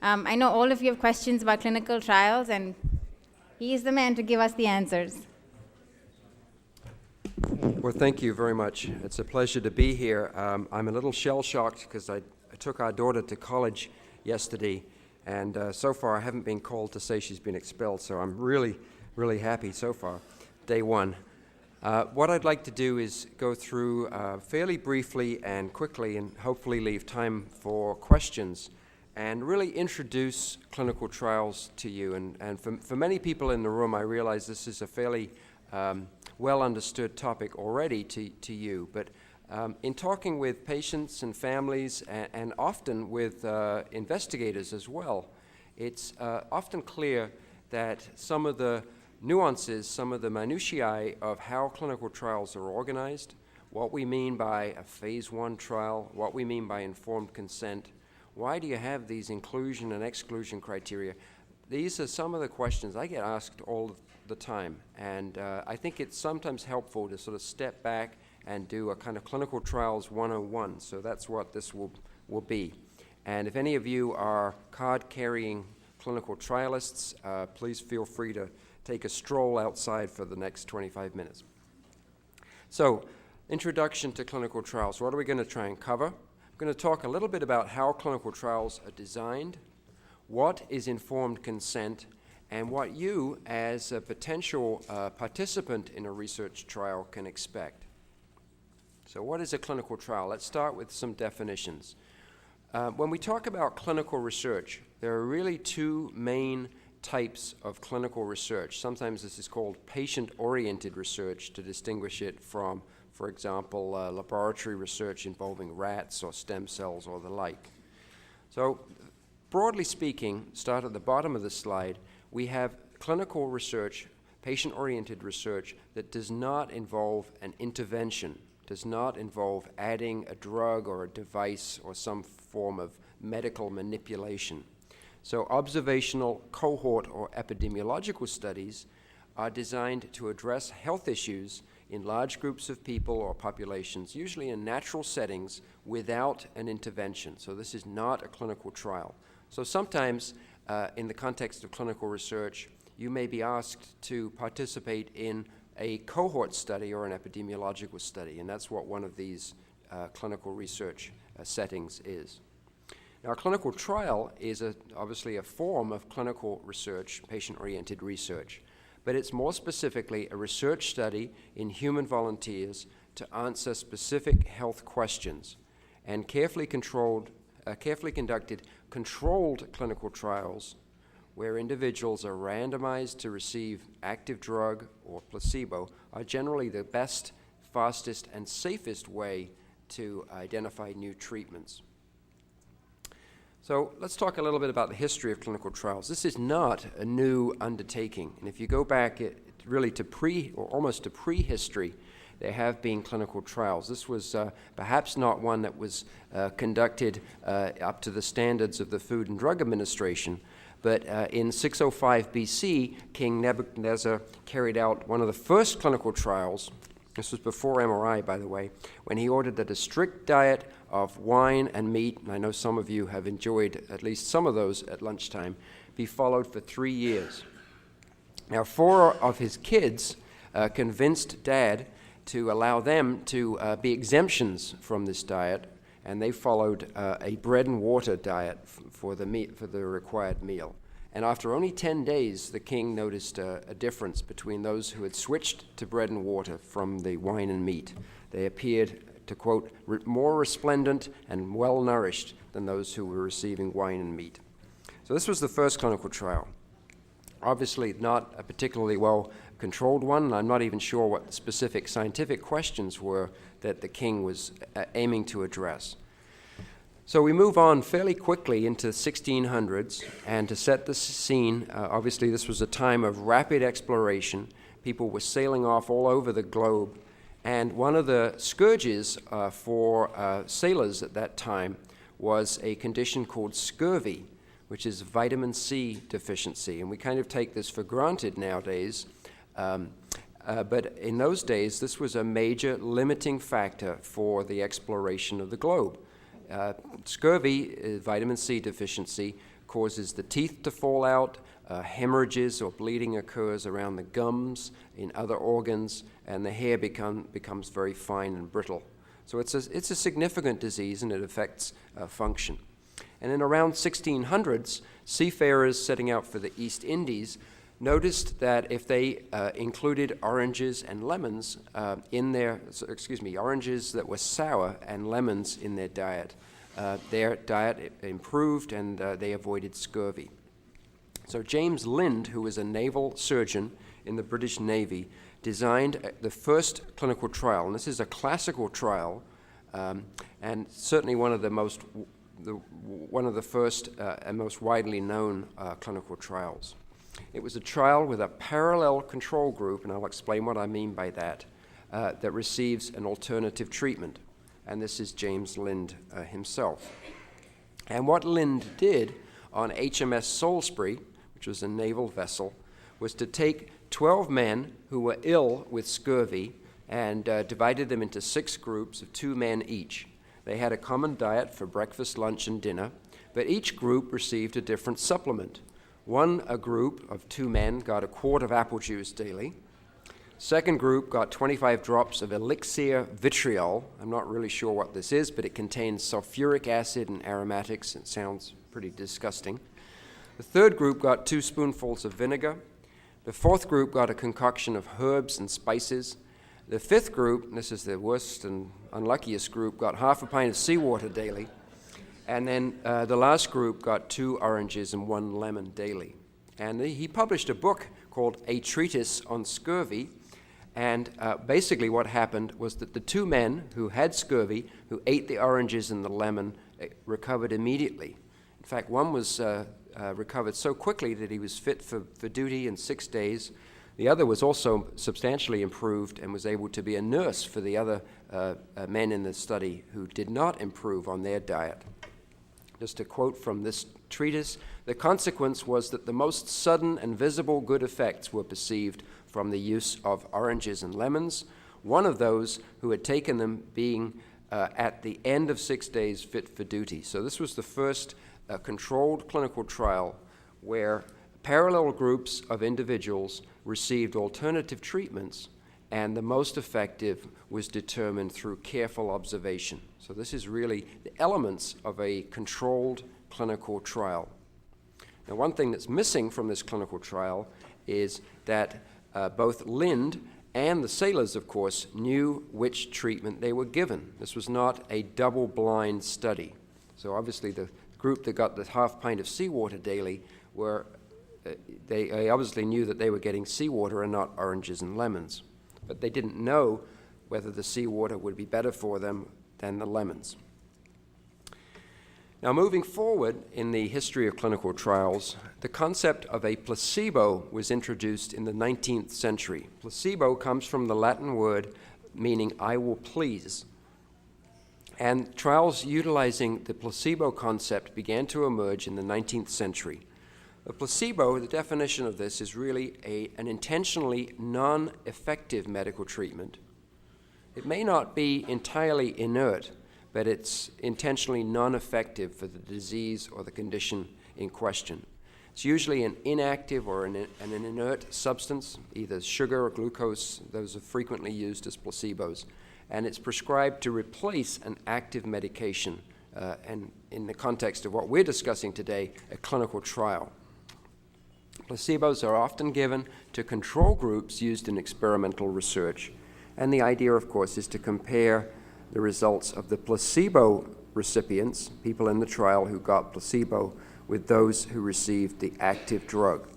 I know all of you have questions about clinical trials, and he is the man to give us the answers. Well, thank you very much. It's a pleasure to be here. I'm a little shell-shocked because I took our daughter to college yesterday, and so far I haven't been called to say she's been expelled, so I'm really, really happy so far, day one. What I'd like to do is go through fairly briefly and quickly and hopefully leave time for questions and really introduce clinical trials to you. And for many people in the room, I realize this is a fairly well understood topic already to you. But in talking with patients and families and often with investigators as well, it's often clear that some of the nuances, some of the minutiae of how clinical trials are organized, what we mean by a phase 1 trial, what we mean by informed consent, why do you have these inclusion and exclusion criteria? These are some of the questions I get asked all the time, and I think it's sometimes helpful to sort of step back and do a kind of clinical trials 101, so that's what this will be. And if any of you are card-carrying clinical trialists, please feel free to take a stroll outside for the next 25 minutes. So, introduction to clinical trials. What are we going to try and cover? I'm going to talk a little bit about how clinical trials are designed, what is informed consent, and what you, as a potential participant in a research trial, can expect. So what is a clinical trial? Let's start with some definitions. When we talk about clinical research, there are really two main types of clinical research. Sometimes this is called patient-oriented research to distinguish it from, for example, laboratory research involving rats or stem cells or the like. So, broadly speaking, start at the bottom of the slide, we have clinical research, patient-oriented research that does not involve an intervention, does not involve adding a drug or a device or some form of medical manipulation. So observational, cohort, or epidemiological studies are designed to address health issues in large groups of people or populations, usually in natural settings, without an intervention. So this is not a clinical trial. So sometimes, in the context of clinical research, you may be asked to participate in a cohort study or an epidemiological study, and that's what one of these clinical research settings is. Now, a clinical trial is obviously a form of clinical research, patient-oriented research, but it's more specifically a research study in human volunteers to answer specific health questions, and carefully conducted controlled clinical trials where individuals are randomized to receive active drug or placebo are generally the best, fastest, and safest way to identify new treatments. So let's talk a little bit about the history of clinical trials. This is not a new undertaking, and if you go back really to almost to prehistory, there have been clinical trials. This was perhaps not one that was conducted up to the standards of the Food and Drug Administration, but in 605 BC, King Nebuchadnezzar carried out one of the first clinical trials. This was before MRI, by the way, when he ordered that a strict diet of wine and meat, and I know some of you have enjoyed at least some of those at lunchtime, be followed for 3 years. Now, 4 of his kids convinced Dad to allow them to be exemptions from this diet, and they followed a bread and water diet for the required meal. And after only 10 days, the king noticed a difference between those who had switched to bread and water from the wine and meat. They appeared, to quote, more resplendent and well-nourished than those who were receiving wine and meat. So this was the first clinical trial. Obviously not a particularly well-controlled one, and I'm not even sure what the specific scientific questions were that the king was aiming to address. So we move on fairly quickly into 1600s, and to set the scene, obviously this was a time of rapid exploration. People were sailing off all over the globe, and one of the scourges for sailors at that time was a condition called scurvy, which is vitamin C deficiency, and we kind of take this for granted nowadays, but in those days this was a major limiting factor for the exploration of the globe. Scurvy, vitamin C deficiency, causes the teeth to fall out, hemorrhages or bleeding occurs around the gums, in other organs, and the hair becomes very fine and brittle. So it's a significant disease, and it affects function. And in around 1600s, seafarers setting out for the East Indies noticed that if they included oranges and lemons oranges that were sour and lemons in their diet improved, and they avoided scurvy. So James Lind, who was a naval surgeon in the British Navy, designed the first clinical trial, and this is a classical trial, and certainly one of the first and most widely known clinical trials. It was a trial with a parallel control group, and I'll explain what I mean by that, that receives an alternative treatment, and this is James Lind himself. And what Lind did on HMS Salisbury, which was a naval vessel, was to take 12 men who were ill with scurvy and divided them into 6 groups of 2 men each. They had a common diet for breakfast, lunch, and dinner, but each group received a different supplement. A group of 2 men got a quart of apple juice daily. Second group got 25 drops of elixir vitriol. I'm not really sure what this is, but it contains sulfuric acid and aromatics. It sounds pretty disgusting. The third group got 2 spoonfuls of vinegar. The fourth group got a concoction of herbs and spices. The fifth group, and this is the worst and unluckiest group, got half a pint of seawater daily. And then the last group got 2 oranges and 1 lemon daily. And he published a book called A Treatise on Scurvy. And basically what happened was that the 2 men who had scurvy, who ate the oranges and the lemon, recovered immediately. In fact, one was recovered so quickly that he was fit for duty in 6 days. The other was also substantially improved and was able to be a nurse for the other men in the study who did not improve on their diet. Just a quote from this treatise: "The consequence was that the most sudden and visible good effects were perceived from the use of oranges and lemons, one of those who had taken them being at the end of 6 days fit for duty." So this was the first controlled clinical trial where parallel groups of individuals received alternative treatments, and the most effective was determined through careful observation. So this is really the elements of a controlled clinical trial. Now, one thing that's missing from this clinical trial is that both Lind and the sailors, of course, knew which treatment they were given. This was not a double-blind study. So obviously the group that got the half pint of seawater daily they obviously knew that they were getting seawater and not oranges and lemons. But they didn't know whether the seawater would be better for them than the lemons. Now, moving forward in the history of clinical trials, the concept of a placebo was introduced in the 19th century. Placebo comes from the Latin word meaning "I will please." And trials utilizing the placebo concept began to emerge in the 19th century. The placebo, the definition of this, is really an intentionally non-effective medical treatment. It may not be entirely inert, but it's intentionally non-effective for the disease or the condition in question. It's usually an inactive or an inert substance, either sugar or glucose. Those are frequently used as placebos. And it's prescribed to replace an active medication, and in the context of what we're discussing today, a clinical trial. Placebos are often given to control groups used in experimental research. And the idea, of course, is to compare the results of the placebo recipients, people in the trial who got placebo, with those who received the active drug.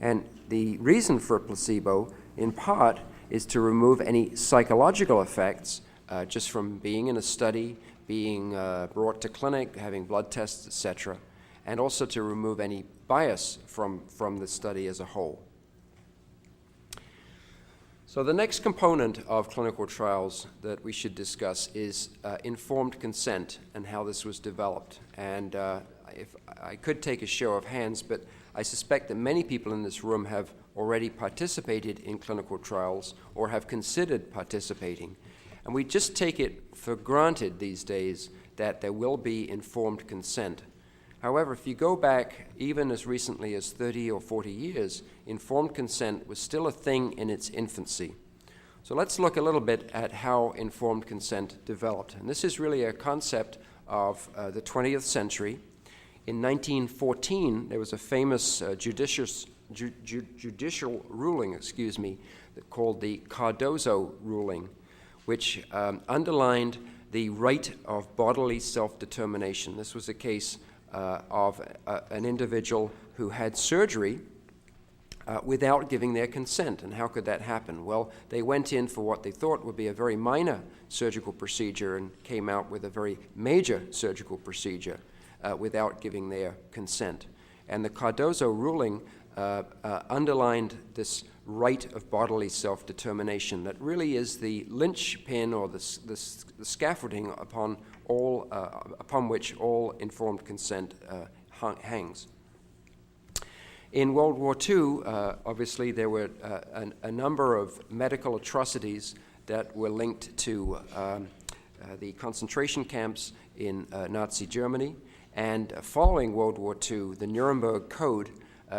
And the reason for a placebo, in part, is to remove any psychological effects just from being in a study, being brought to clinic, having blood tests, etc., and also to remove any bias from the study as a whole. So the next component of clinical trials that we should discuss is informed consent and how this was developed. And if I could take a show of hands, but I suspect that many people in this room have already participated in clinical trials or have considered participating. And we just take it for granted these days that there will be informed consent. However, if you go back even as recently as 30 or 40 years, informed consent was still a thing in its infancy. So let's look a little bit at how informed consent developed. And this is really a concept of the 20th century. In 1914, there was a famous judicial ruling, called the Cardozo ruling, which underlined the right of bodily self-determination. This was a case of an individual who had surgery without giving their consent. And how could that happen? Well, they went in for what they thought would be a very minor surgical procedure and came out with a very major surgical procedure without giving their consent. And the Cardozo ruling underlined this right of bodily self-determination that really is the linchpin or the scaffolding upon which all informed consent hangs. In World War II, obviously there were a number of medical atrocities that were linked to the concentration camps in Nazi Germany. And following World War II, the Nuremberg Code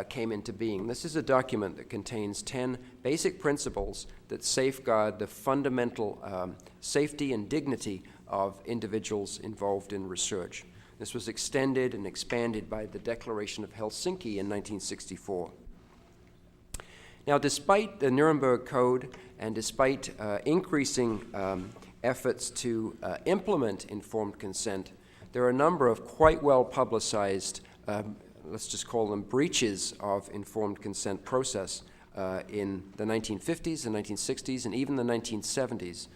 came into being. This is a document that contains 10 basic principles that safeguard the fundamental safety and dignity of individuals involved in research. This was extended and expanded by the Declaration of Helsinki in 1964. Now, despite the Nuremberg Code and despite increasing efforts to implement informed consent, there are a number of quite well-publicized, let's just call them breaches of informed consent process in the 1950s, the 1960s, and even the 1970s.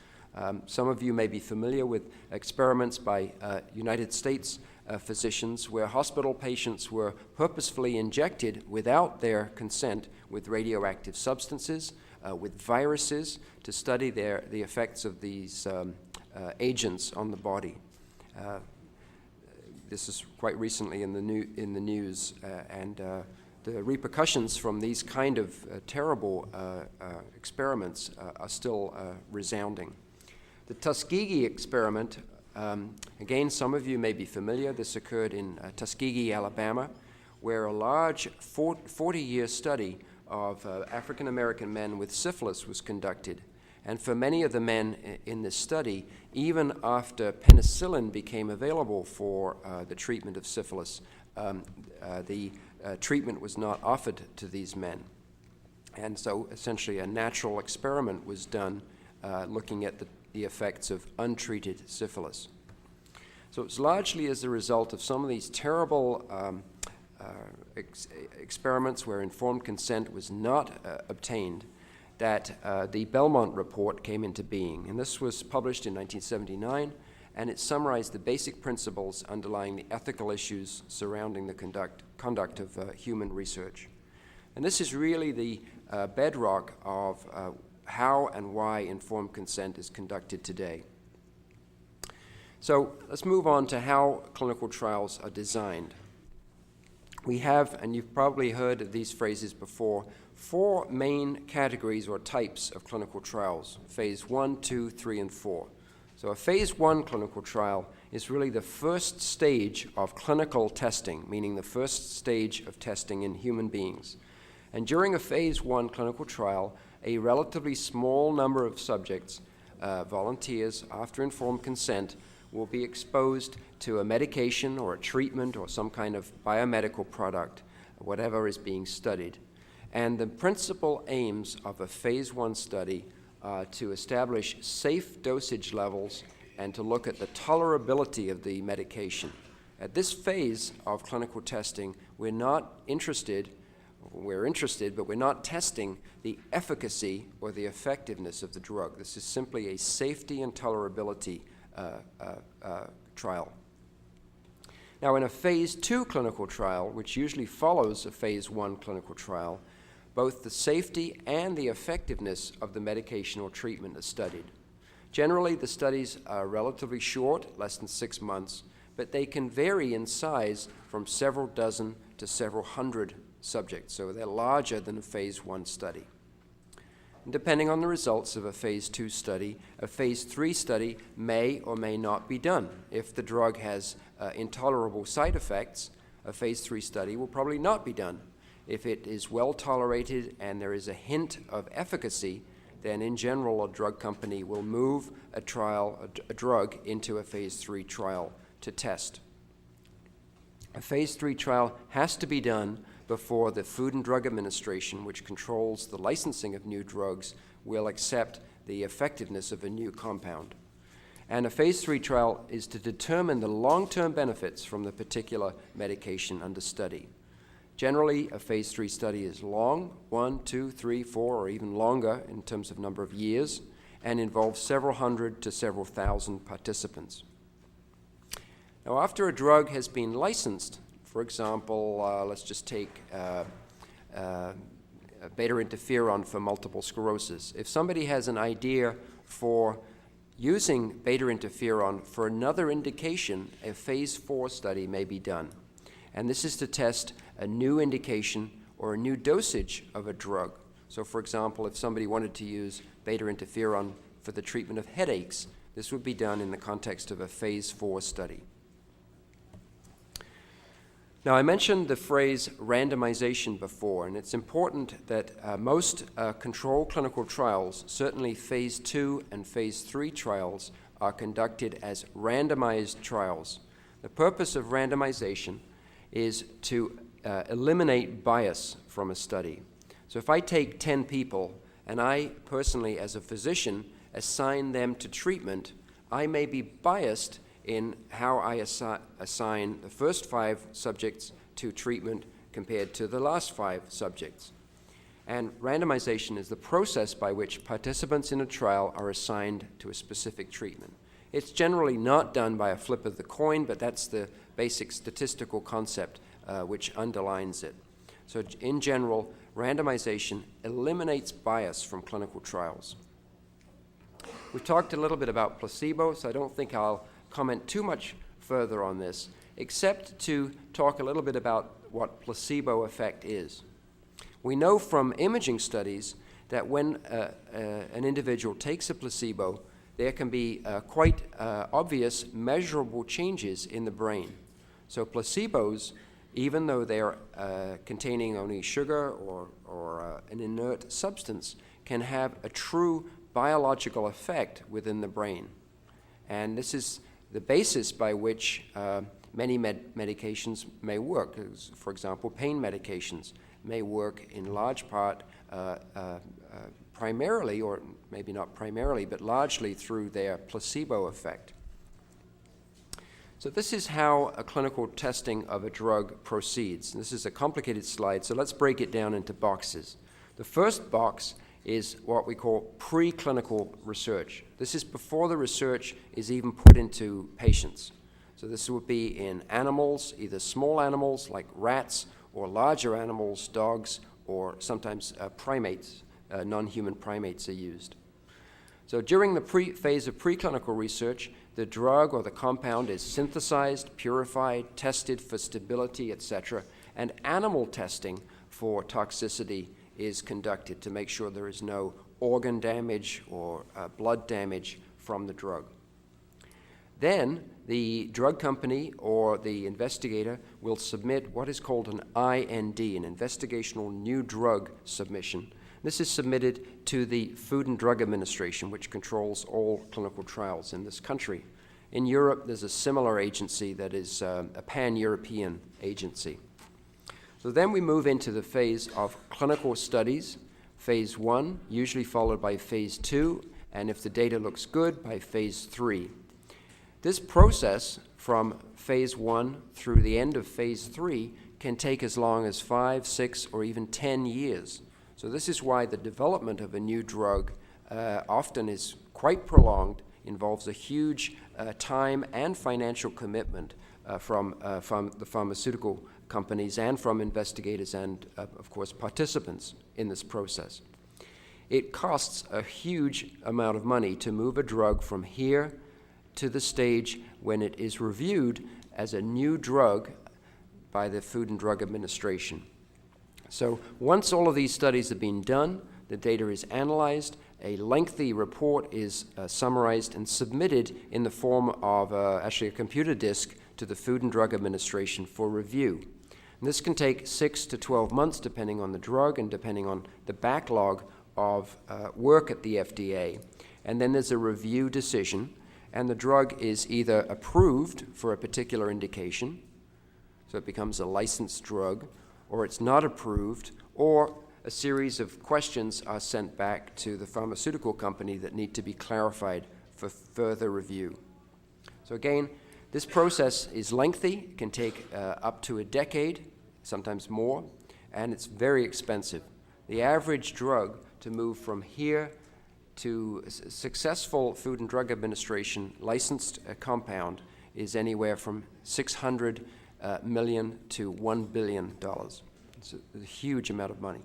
Some of you may be familiar with experiments by United States physicians where hospital patients were purposefully injected without their consent with radioactive substances, with viruses, to study the effects of these agents on the body. This is quite recently in the news, and the repercussions from these kind of terrible experiments are still resounding. The Tuskegee experiment, again, some of you may be familiar. This occurred in Tuskegee, Alabama, where a large 40-year study of African-American men with syphilis was conducted. And for many of the men in this study, even after penicillin became available for the treatment of syphilis, the treatment was not offered to these men. And so essentially a natural experiment was done looking at the effects of untreated syphilis. So it's largely as a result of some of these terrible experiments where informed consent was not obtained that the Belmont Report came into being. And this was published in 1979, and it summarized the basic principles underlying the ethical issues surrounding the conduct of human research. And this is really the bedrock of how and why informed consent is conducted today. So let's move on to how clinical trials are designed. We have, and you've probably heard of these phrases before, 4 main categories or types of clinical trials: phase 1, 2, 3, and 4. So a phase 1 clinical trial is really the first stage of clinical testing, meaning the first stage of testing in human beings. And during a phase 1 clinical trial, a relatively small number of subjects, volunteers, after informed consent, will be exposed to a medication or a treatment or some kind of biomedical product, whatever is being studied. And the principal aims of a phase 1 study are to establish safe dosage levels and to look at the tolerability of the medication. At this phase of clinical testing, we're interested, but we're not testing the efficacy or the effectiveness of the drug. This is simply a safety and tolerability trial. Now, in a phase 2 clinical trial, which usually follows a phase 1 clinical trial, both the safety and the effectiveness of the medication or treatment is studied. Generally, the studies are relatively short, less than 6 months, but they can vary in size from several dozen to several hundred subjects, so they're larger than a phase 1 study. And depending on the results of a phase 2 study, a phase 3 study may or may not be done. If the drug has intolerable side effects, a phase 3 study will probably not be done. If it is well tolerated and there is a hint of efficacy, then in general a drug company will move a drug into a phase 3 trial to test. A phase 3 trial has to be done before the Food and Drug Administration, which controls the licensing of new drugs, will accept the effectiveness of a new compound. And a phase 3 trial is to determine the long-term benefits from the particular medication under study. Generally, a phase 3 study is long, 1, 2, 3, 4, or even longer in terms of number of years, and involves several hundred to several thousand participants. Now, after a drug has been licensed, for example, let's just take beta interferon for multiple sclerosis. If somebody has an idea for using beta interferon for another indication, a phase 4 study may be done. And this is to test a new indication or a new dosage of a drug. So, for example, if somebody wanted to use beta interferon for the treatment of headaches, this would be done in the context of a phase 4 study. Now, I mentioned the phrase randomization before, and it's important that most controlled clinical trials, certainly phase 2 and phase 3 trials, are conducted as randomized trials. The purpose of randomization is to eliminate bias from a study. So if I take 10 people and I personally, as a physician, assign them to treatment, I may be biased in how I assign the first 5 subjects to treatment compared to the last 5 subjects. And randomization is the process by which participants in a trial are assigned to a specific treatment. It's generally not done by a flip of the coin, but that's the basic statistical concept which underlines it. So in general, randomization eliminates bias from clinical trials. We've talked a little bit about placebo, so I don't think I'll comment too much further on this, except to talk a little bit about what placebo effect is. We know from imaging studies that when an individual takes a placebo, there can be quite obvious measurable changes in the brain. So placebos, even though they're containing only sugar or an inert substance, can have a true biological effect within the brain. And this is the basis by which many medications may work. For example, pain medications may work in large part primarily, or maybe not primarily, but largely through their placebo effect. So this is how a clinical testing of a drug proceeds. This is a complicated slide, so let's break it down into boxes. The first box is what we call preclinical research. This is before the research is even put into patients. So this would be in animals, either small animals like rats, or larger animals, dogs, or sometimes primates, non-human primates are used. So during the phase of preclinical research, the drug or the compound is synthesized, purified, tested for stability, etc., and animal testing for toxicity is conducted to make sure there is no organ damage or blood damage from the drug. Then the drug company or the investigator will submit what is called an IND, an investigational new drug submission. This is submitted to the Food and Drug Administration, which controls all clinical trials in this country. In Europe, there's a similar agency that is a pan-European agency. So then we move into the phase of clinical studies, phase 1, usually followed by phase 2, and if the data looks good, by phase 3. This process from phase 1 through the end of phase 3 can take as long as 5, 6, or even 10 years. So this is why the development of a new drug often is quite prolonged, involves a huge time and financial commitment from the pharmaceutical companies and from investigators and, of course, participants in this process. It costs a huge amount of money to move a drug from here to the stage when it is reviewed as a new drug by the Food and Drug Administration. So once all of these studies have been done, The data is analyzed. A lengthy report is summarized and submitted in the form of actually a computer disk to the Food and Drug Administration for review. And this can take 6 to 12 months, depending on the drug and depending on the backlog of work at the FDA. And then there's a review decision, and the drug is either approved for a particular indication, so it becomes a licensed drug, or it's not approved, or a series of questions are sent back to the pharmaceutical company that need to be clarified for further review. So again, this process is lengthy, it can take up to a decade, sometimes more, and it's very expensive. The average drug to move from here to successful Food and Drug Administration licensed compound is anywhere from $600 million to $1 billion. It's a huge amount of money.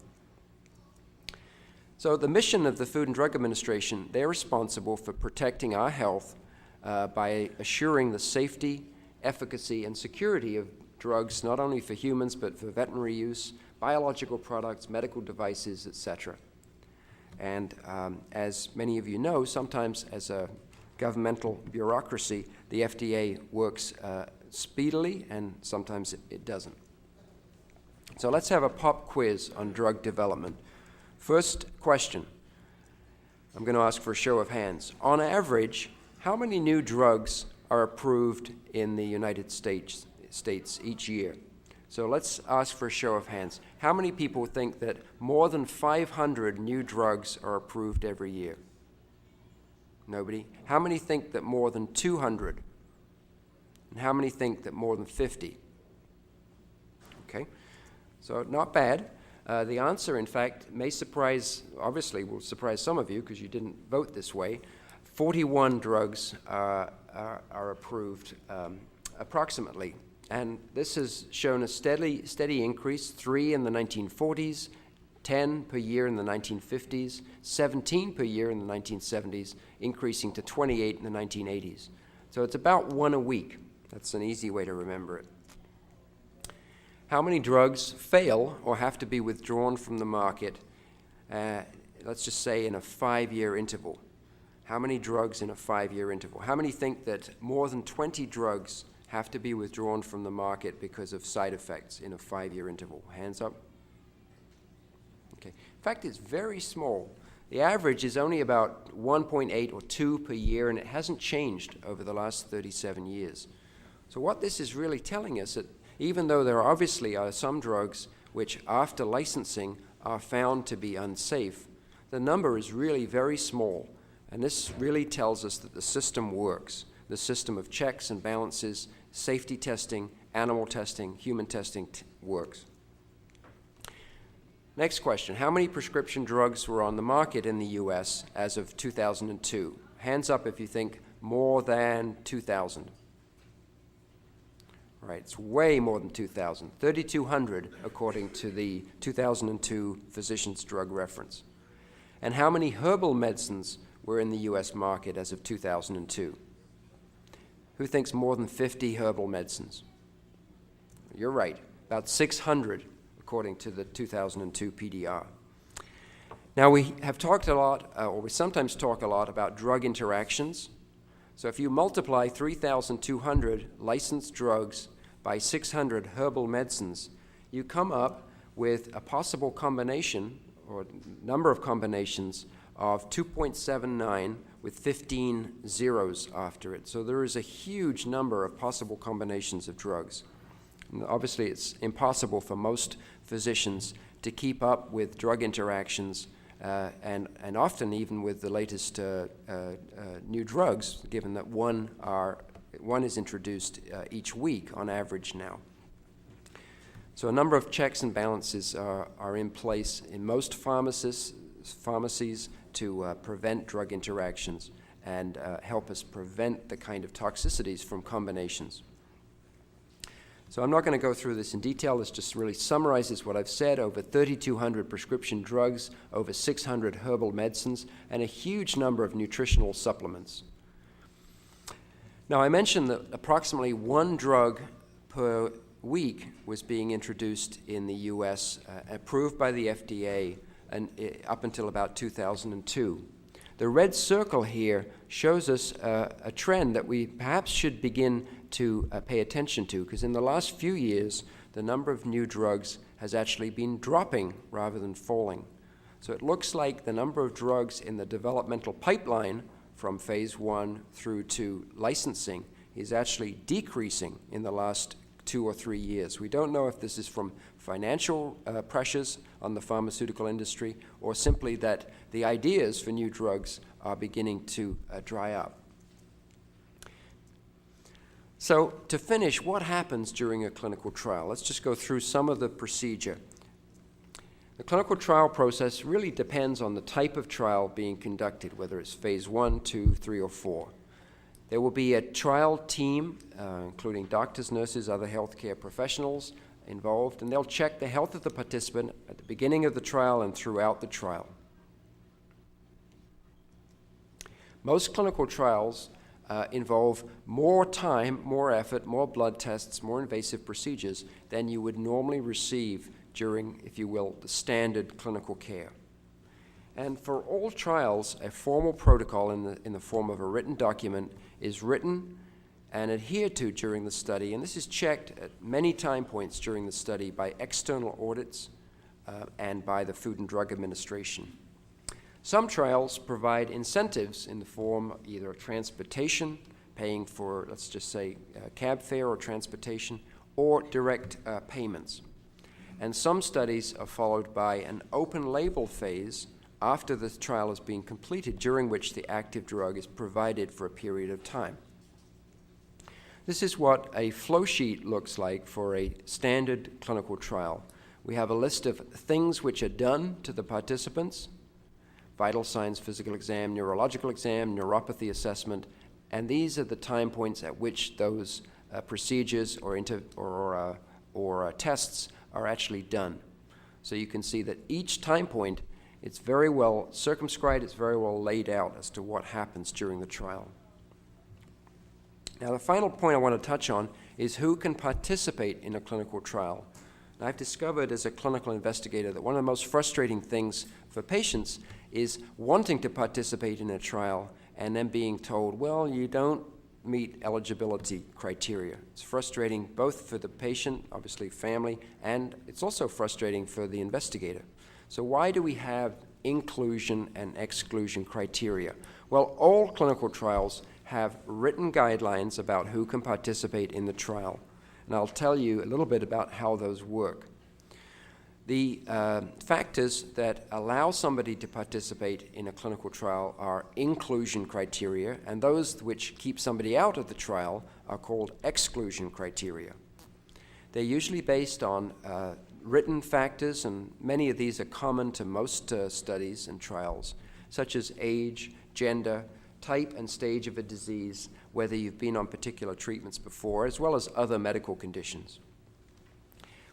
So the mission of the Food and Drug Administration, they're responsible for protecting our health by assuring the safety, efficacy, and security of drugs, not only for humans, but for veterinary use, biological products, medical devices, etc. And as many of you know, sometimes as a governmental bureaucracy, the FDA works speedily, and sometimes it doesn't. So let's have a pop quiz on drug development. First question. I'm going to ask for a show of hands. On average, how many new drugs are approved in the United States each year? So let's ask for a show of hands. How many people think that more than 500 new drugs are approved every year? Nobody? How many think that more than 200? And how many think that more than 50? Okay, so not bad. The answer, in fact, may surprise, obviously will surprise some of you because you didn't vote this way. 41 drugs are approved approximately. And this has shown a steady increase, 3 in the 1940s, 10 per year in the 1950s, 17 per year in the 1970s, increasing to 28 in the 1980s. So it's about 1 a week. That's an easy way to remember it. How many drugs fail or have to be withdrawn from the market, let's just say in a 5-year interval? How many drugs in a 5-year interval? How many think that more than 20 drugs have to be withdrawn from the market because of side effects in a 5-year interval? Hands up. Okay. In fact, it's very small. The average is only about 1.8 or 2 per year, and it hasn't changed over the last 37 years. So what this is really telling us that even though there obviously are some drugs which after licensing are found to be unsafe, the number is really very small. And this really tells us that the system works. The system of checks and balances, safety testing, animal testing, human testing works. Next question. How many prescription drugs were on the market in the US as of 2002? Hands up if you think more than 2,000. All right, it's way more than 2,000. 3,200 according to the 2002 Physician's Drug Reference. And how many herbal medicines were in the US market as of 2002? Who thinks more than 50 herbal medicines? You're right, about 600 according to the 2002 PDR. Now we have talked a lot, or we sometimes talk a lot about drug interactions. So if you multiply 3,200 licensed drugs by 600 herbal medicines, you come up with a possible combination, or number of combinations, of 2.79 with 15 zeros after it. So there is a huge number of possible combinations of drugs. And obviously, it's impossible for most physicians to keep up with drug interactions and often even with the latest new drugs, given that one is introduced each week on average now. So a number of checks and balances are in place in most pharmacies to prevent drug interactions and help us prevent the kind of toxicities from combinations. So I'm not going to go through this in detail. This just really summarizes what I've said. Over 3,200 prescription drugs, over 600 herbal medicines, and a huge number of nutritional supplements. Now, I mentioned that approximately 1 drug per week was being introduced in the U.S., approved by the FDA up until about 2002. The red circle here shows us a trend that we perhaps should begin to pay attention to, because in the last few years, the number of new drugs has actually been dropping rather than falling. So it looks like the number of drugs in the developmental pipeline from phase 1 through to licensing is actually decreasing in the last 2 or 3 years. We don't know if this is from financial pressures on the pharmaceutical industry or simply that the ideas for new drugs are beginning to dry up. So to finish, what happens during a clinical trial? Let's just go through some of the procedure. The clinical trial process really depends on the type of trial being conducted, whether it's phase 1, 2, 3, or 4. There will be a trial team, including doctors, nurses, other healthcare professionals involved, and they'll check the health of the participant at the beginning of the trial and throughout the trial. Most clinical trials involve more time, more effort, more blood tests, more invasive procedures than you would normally receive during, if you will, the standard clinical care. And for all trials, a formal protocol in the form of a written document is written and adhered to during the study, and this is checked at many time points during the study by external audits and by the Food and Drug Administration. Some trials provide incentives in the form of either transportation, paying for, let's just say, cab fare or transportation, or direct payments. And some studies are followed by an open label phase after the trial has been completed, during which the active drug is provided for a period of time. This is what a flow sheet looks like for a standard clinical trial. We have a list of things which are done to the participants: vital signs, physical exam, neurological exam, neuropathy assessment, and these are the time points at which those procedures or tests are actually done. So you can see that each time point, it's very well circumscribed, it's very well laid out as to what happens during the trial. Now, the final point I want to touch on is who can participate in a clinical trial. And I've discovered as a clinical investigator that one of the most frustrating things for patients is wanting to participate in a trial and then being told, well, you don't meet eligibility criteria. It's frustrating both for the patient, obviously family, and it's also frustrating for the investigator. So why do we have inclusion and exclusion criteria? Well, all clinical trials have written guidelines about who can participate in the trial, and I'll tell you a little bit about how those work. The factors that allow somebody to participate in a clinical trial are inclusion criteria, and those which keep somebody out of the trial are called exclusion criteria. They're usually based on written factors, and many of these are common to most studies and trials, such as age, gender, type and stage of a disease, whether you've been on particular treatments before, as well as other medical conditions.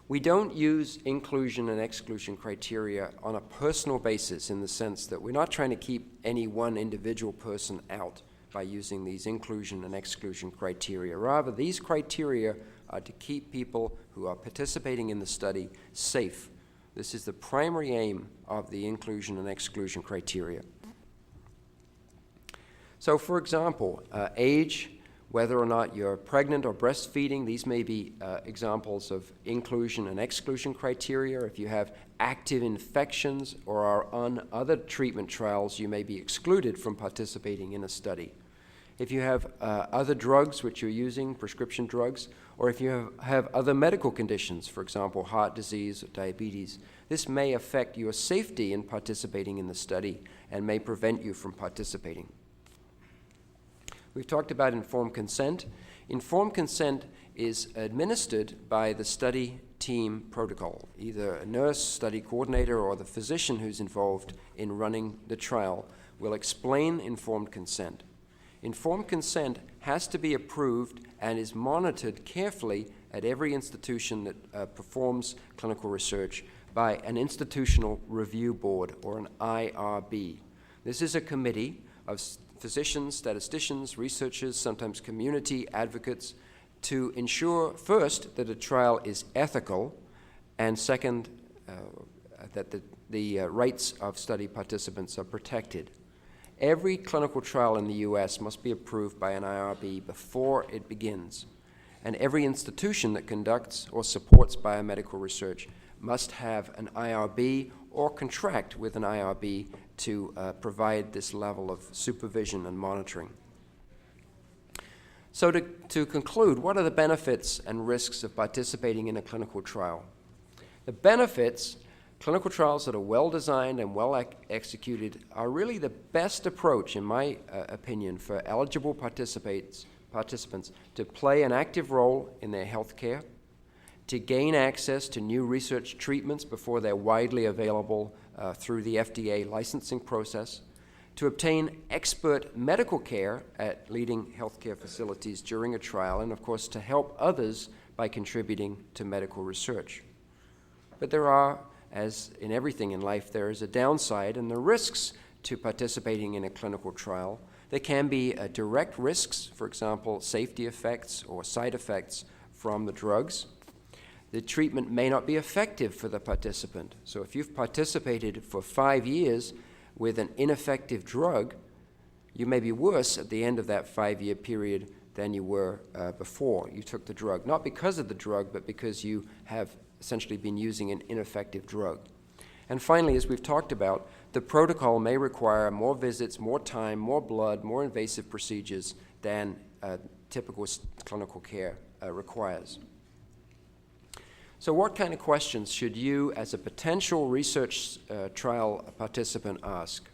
We don't use inclusion and exclusion criteria on a personal basis, in the sense that we're not trying to keep any one individual person out by using these inclusion and exclusion criteria. Rather, these criteria are to keep people who are participating in the study safe. This is the primary aim of the inclusion and exclusion criteria. So, for example, age, whether or not you're pregnant or breastfeeding, these may be examples of inclusion and exclusion criteria. If you have active infections or are on other treatment trials, you may be excluded from participating in a study. If you have other drugs which you're using, prescription drugs, or if you have other medical conditions, for example, heart disease or diabetes, this may affect your safety in participating in the study and may prevent you from participating. We've talked about informed consent. Informed consent is administered by the study team protocol. Either a nurse, study coordinator, or the physician who's involved in running the trial will explain informed consent. Informed consent has to be approved and is monitored carefully at every institution that performs clinical research by an institutional review board, or an IRB. This is a committee of physicians, statisticians, researchers, sometimes community advocates, to ensure, first, that a trial is ethical, and second, that the rights of study participants are protected. Every clinical trial in the U.S. must be approved by an IRB before it begins, and every institution that conducts or supports biomedical research must have an IRB or contract with an IRB to provide this level of supervision and monitoring. So to conclude, what are the benefits and risks of participating in a clinical trial? The benefits: clinical trials that are well designed and well executed are really the best approach, in my opinion, for eligible participants to play an active role in their health care, to gain access to new research treatments before they're widely available through the FDA licensing process, to obtain expert medical care at leading healthcare facilities during a trial, and of course to help others by contributing to medical research. But there are, as in everything in life, there is a downside, and the risks to participating in a clinical trial. There can be direct risks, for example, safety effects or side effects from the drugs. The treatment may not be effective for the participant. So if you've participated for 5 years with an ineffective drug, you may be worse at the end of that 5-year period than you were before you took the drug. Not because of the drug, but because you have essentially been using an ineffective drug. And finally, as we've talked about, the protocol may require more visits, more time, more blood, more invasive procedures than typical clinical care requires. So what kind of questions should you, as a potential research trial participant, ask?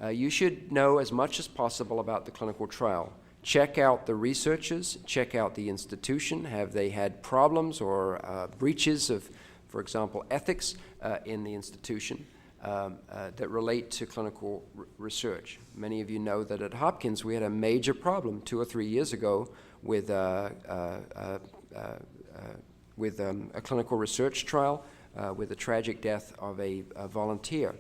You should know as much as possible about the clinical trial. Check out the researchers, check out the institution. Have they had problems or breaches of, for example, ethics in the institution that relate to clinical research? Many of you know that at Hopkins we had a major problem 2 or 3 years ago with a clinical research trial with the tragic death of a volunteer.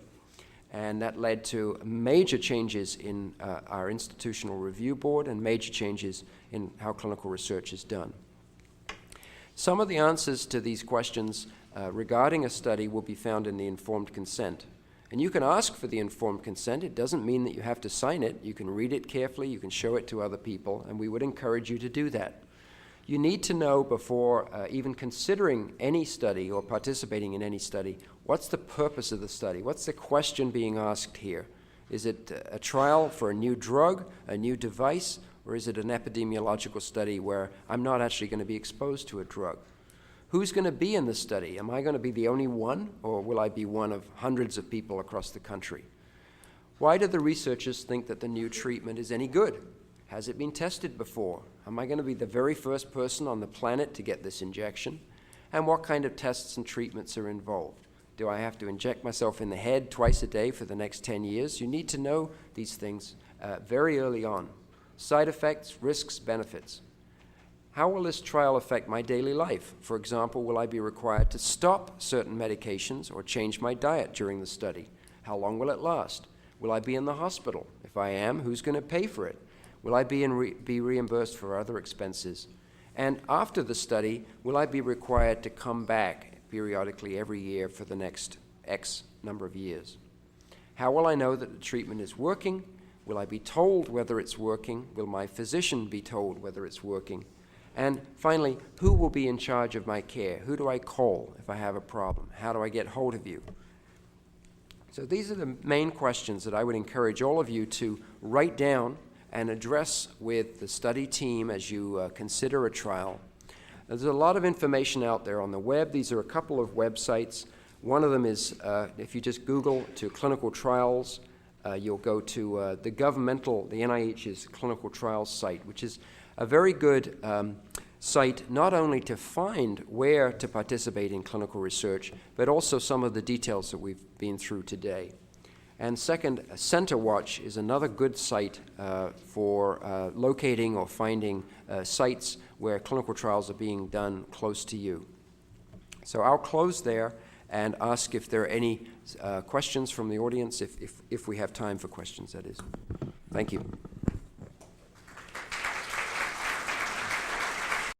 And that led to major changes in our institutional review board and major changes in how clinical research is done. Some of the answers to these questions regarding a study will be found in the informed consent. And you can ask for the informed consent. It doesn't mean that you have to sign it. You can read it carefully, you can show it to other people, and we would encourage you to do that. You need to know before even considering any study or participating in any study, what's the purpose of the study? What's the question being asked here? Is it a trial for a new drug, a new device, or is it an epidemiological study where I'm not actually going to be exposed to a drug? Who's going to be in the study? Am I going to be the only one, or will I be one of hundreds of people across the country? Why do the researchers think that the new treatment is any good? Has it been tested before? Am I going to be the very first person on the planet to get this injection? And what kind of tests and treatments are involved? Do I have to inject myself in the head twice a day for the next 10 years? You need to know these things very early on. Side effects, risks, benefits. How will this trial affect my daily life? For example, will I be required to stop certain medications or change my diet during the study? How long will it last? Will I be in the hospital? If I am, who's going to pay for it? Will I be reimbursed for other expenses? And after the study, will I be required to come back periodically every year for the next X number of years? How will I know that the treatment is working? Will I be told whether it's working? Will my physician be told whether it's working? And finally, who will be in charge of my care? Who do I call if I have a problem? How do I get hold of you? So these are the main questions that I would encourage all of you to write down and address with the study team as you consider a trial. There's a lot of information out there on the web. These are a couple of websites. One of them is, if you just Google to clinical trials, you'll go to the NIH's clinical trials site, which is a very good site not only to find where to participate in clinical research, but also some of the details that we've been through today. And second, CenterWatch is another good site for locating or finding sites where clinical trials are being done close to you. So I'll close there and ask if there are any questions from the audience, if we have time for questions, that is. Thank you.